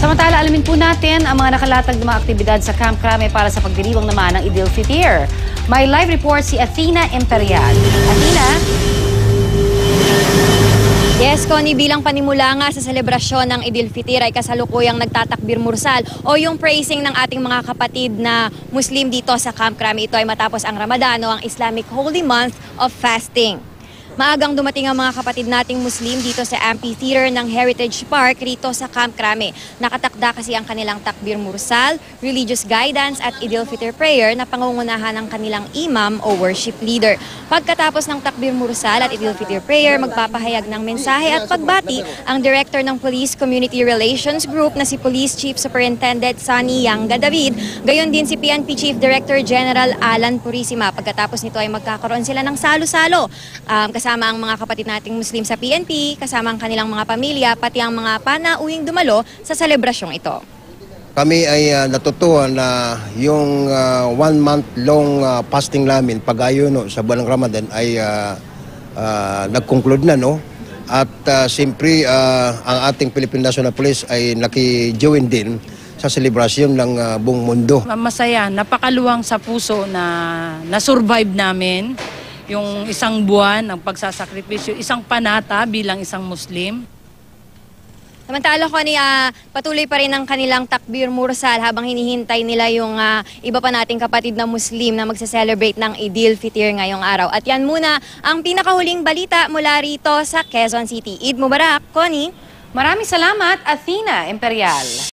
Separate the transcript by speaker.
Speaker 1: Samantala, alamin po natin ang mga nakalatag na mga aktibidad sa Camp Crame para sa pagdiriwang naman ng Idil Fitr. May live report si Athena Imperial. Athena?
Speaker 2: Yes, Connie, bilang panimula nga sa selebrasyon ng Idil Fitr ay kasalukuyang nagtatakbir mursal o yung praising ng ating mga kapatid na Muslim dito sa Camp Crame. Ito ay matapos ang Ramadan o ang Islamic Holy Month of Fasting. Maagang dumating ang mga kapatid nating Muslim dito sa amphitheater ng Heritage Park rito sa Camp Crame. Nakatakda kasi ang kanilang takbir mursal, religious guidance at Idil Fitr prayer na pangungunahan ng kanilang imam o worship leader. Pagkatapos ng takbir mursal at Idil Fitr prayer, magpapahayag ng mensahe at pagbati ang Director ng Police Community Relations Group na si Police Chief Superintendent Sunny Yanga David. Gayon din si PNP Chief Director General Alan Purisima. Pagkatapos nito ay magkakaroon sila ng salo-salo. Kasama ang mga kapatid nating Muslim sa PNP, kasama ang kanilang mga pamilya, pati ang mga panauwing dumalo sa selebrasyong ito.
Speaker 3: Kami ay natutuwa na yung 1 month long fasting namin pag-ayuno sa buwan ng Ramadan ay nag-conclude na, no? At siyempre ang ating Philippine National Police ay naki-join din sa selebrasyon ng buong mundo.
Speaker 4: Masaya, napakaluwang sa puso na na-survive namin yung isang buwan ng pagsasakripisyo, isang panata bilang isang Muslim.
Speaker 2: Samantala ko patuloy pa rin ang kanilang takbir mursal habang hinihintay nila yung iba pa nating kapatid na Muslim na magse-celebrate ng Idil Fitr ngayong araw. At yan muna ang pinakahuling balita mula rito sa Quezon City. Eid Mubarak, Connie.
Speaker 1: Maraming salamat, Athena Imperial.